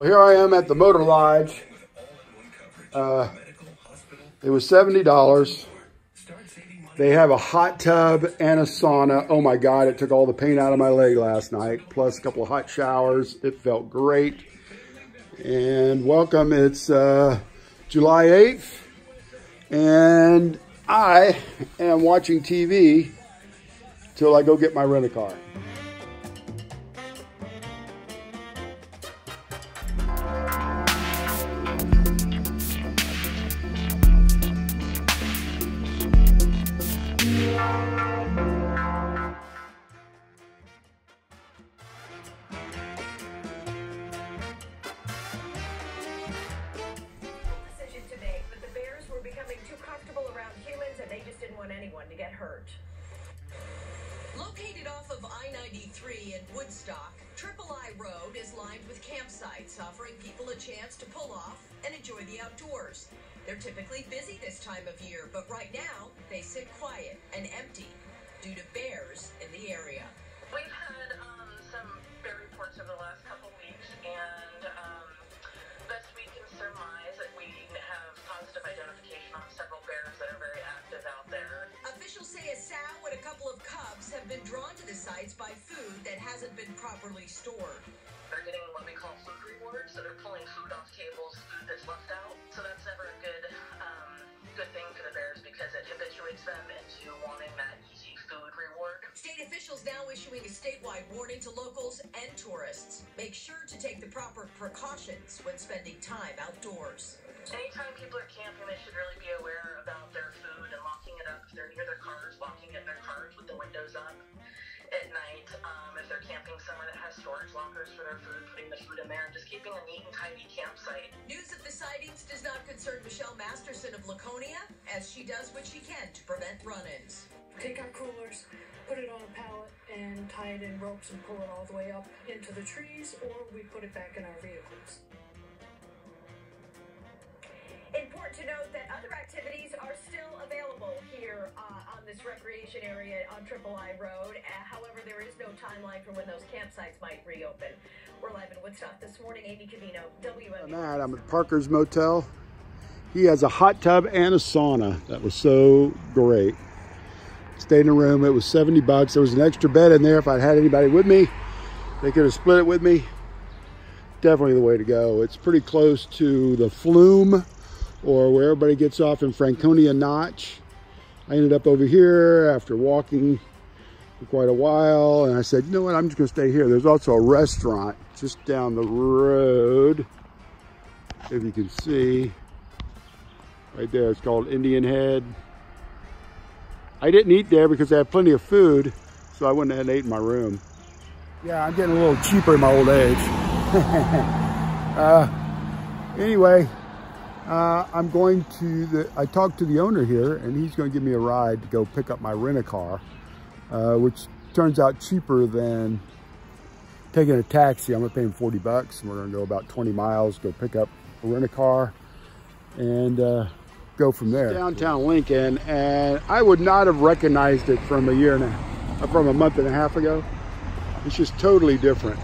Here I am at the Motor Lodge. It was $70. They have a hot tub and a sauna. Oh my God, it took all the pain out of my leg last night, plus a couple of hot showers. It felt great. And welcome, it's July 8th, and I am watching TV till I go get my rent-a-car. Anyone to get hurt. Located off of I-93 in Woodstock, Triple I Road is lined with campsites, offering people a chance to pull off and enjoy the outdoors. They're typically busy this time of year, but right now they sit quiet and empty due to bears in the area. We've had some bear reports over the last couple weeks, and best we can surmise that we have positive identification on several bears that are very active out there. Officials say a sow and a couple of cubs have been drawn to the sites by food that hasn't been properly stored. They're getting what we call food rewards, so they're pulling food off tables, food that's left out. So that's never a good thing for the bears because it habituates them into wanting that easy food reward. State officials now issuing a statewide warning to locals and tourists. Make sure to take the proper precautions when spending time outdoors. Anytime people are camping, they should really be aware about their food and locking it up. If they're near their cars, locking it in their cars with the windows up at night. If they're camping somewhere that has storage lockers for their food, putting the food in there and just keeping a neat and tidy campsite. News of the sightings does not concern Michelle Masterson of Laconia, as she does what she can to prevent run-ins. Take our coolers, put it on a pallet, and tie it in ropes and pull it all the way up into the trees, or we put it back in our vehicles. Important to note that other activities are still available here on this recreation area on Triple I Road. However, there is no timeline for when those campsites might reopen. We're live in Woodstock this morning. Amy Cavino, WMU. I'm at Parker's Motel. He has a hot tub and a sauna. That was so great. Stayed in a room. It was $70. There was an extra bed in there. If I'd had anybody with me, they could have split it with me. Definitely the way to go. It's pretty close to the Flume, or where everybody gets off in Franconia Notch. I ended up over here after walking for quite a while, and I said, you know what, I'm just gonna stay here. There's also a restaurant just down the road, if you can see, right there. It's called Indian Head. I didn't eat there because I had plenty of food, so I went ahead and ate in my room. Yeah, I'm getting a little cheaper in my old age. Anyway, I'm going to, I talked to the owner here, and he's going to give me a ride to go pick up my rent-a-car, which turns out cheaper than taking a taxi. I'm going to pay him $40, and we're going to go about 20 miles, go pick up a rent-a-car, and go from there. Downtown Lincoln, and I would not have recognized it from a month and a half ago. It's just totally different.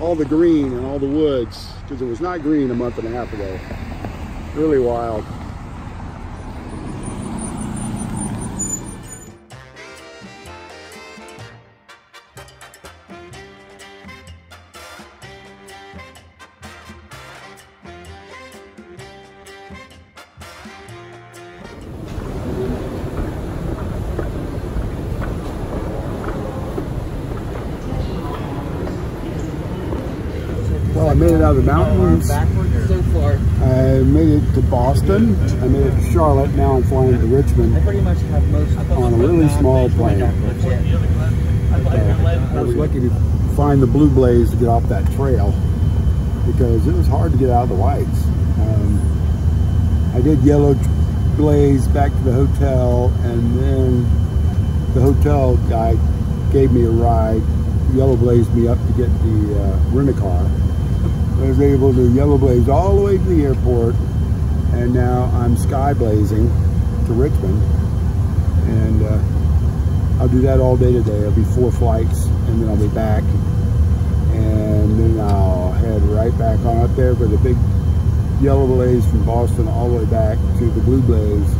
All the green and all the woods, because it was not green a month and a half ago. Really wild. Well, I made it out of the mountains. I made it to Boston. I made it to Charlotte. Now I'm flying to Richmond on a really small plane. I was lucky to find the Blue Blaze to get off that trail because it was hard to get out of the whites. I did Yellow Blaze back to the hotel, and then the hotel guy gave me a ride. Yellow Blazed me up to get the rent-a-car. I was able to Yellow Blaze all the way to the airport, and now I'm sky blazing to Richmond, and I'll do that all day today. I'll be 4 flights, and then I'll be back, and then I'll head right back on up there for the big yellow blaze from Boston all the way back to the blue blaze,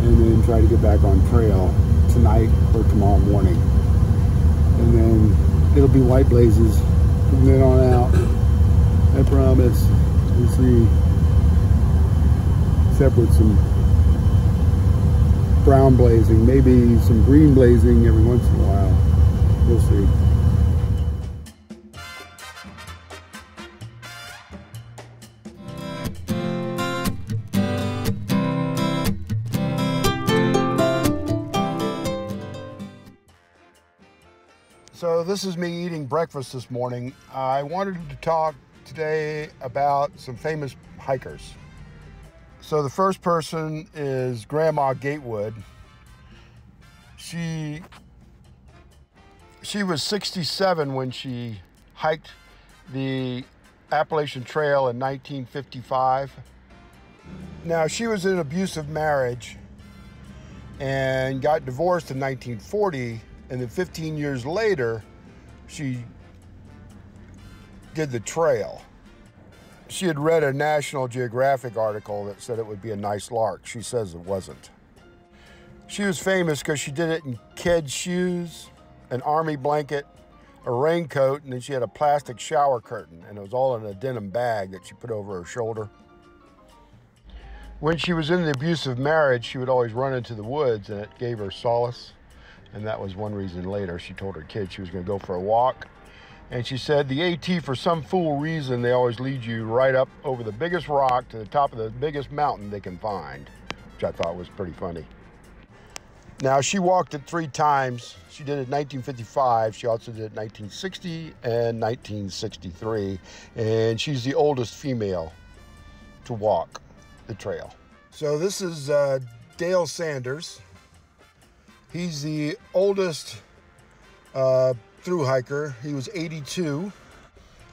and then try to get back on trail tonight or tomorrow morning. And then it'll be white blazes from then on out, I promise. We'll see, except with some brown blazing, maybe some green blazing every once in a while. We'll see. So this is me eating breakfast this morning. I wanted to talk today about some famous hikers. So the first person is Grandma Gatewood. She was 67 when she hiked the Appalachian Trail in 1955. Now, she was in an abusive marriage and got divorced in 1940. And then 15 years later, she did the trail. She had read a National Geographic article that said it would be a nice lark. She says it wasn't. She was famous because she did it in kid shoes, an army blanket, a raincoat, and then she had a plastic shower curtain, and it was all in a denim bag that she put over her shoulder. When she was in the abusive marriage, she would always run into the woods, and it gave her solace. And that was one reason later she told her kids she was going to go for a walk. And she said, the AT, for some fool reason, they always lead you right up over the biggest rock to the top of the biggest mountain they can find, which I thought was pretty funny. Now, she walked it 3 times. She did it in 1955. She also did it in 1960 and 1963. And she's the oldest female to walk the trail. So this is Dale Sanders. He's the oldest through hiker. He was 82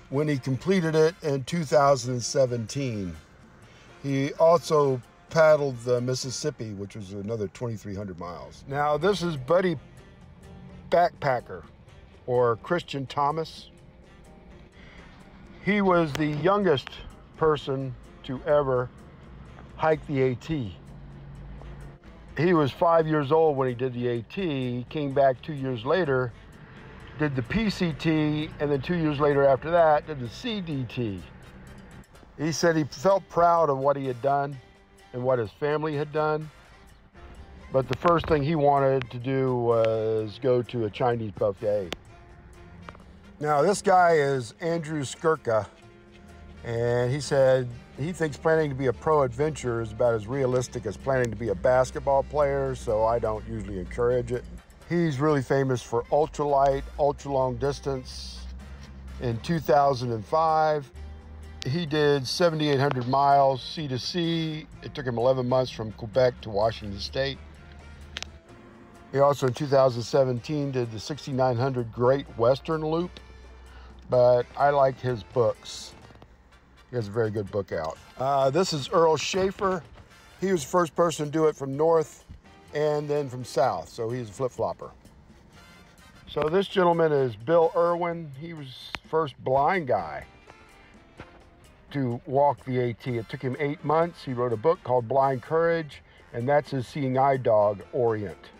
when he completed it in 2017. He also paddled the Mississippi, which was another 2,300 miles. Now, this is Buddy Backpacker, or Christian Thomas. He was the youngest person to ever hike the AT. He was 5 years old when he did the AT. He came back 2 years later, did the PCT, and then 2 years later after that, did the CDT. He said he felt proud of what he had done and what his family had done. But the first thing he wanted to do was go to a Chinese buffet. Now, this guy is Andrew Skirka, and he said he thinks planning to be a pro adventurer is about as realistic as planning to be a basketball player, so I don't usually encourage it. He's really famous for ultralight, ultra long distance. In 2005, he did 7,800 miles sea to sea. It took him 11 months from Quebec to Washington State. He also in 2017 did the 6,900 Great Western Loop, but I like his books. He has a very good book out. This is Earl Schaefer. He was the first person to do it from north and then from south, so he's a flip-flopper. So this gentleman is Bill Irwin. He was the first blind guy to walk the AT. It took him 8 months. He wrote a book called Blind Courage, and that's his seeing eye dog, Orient.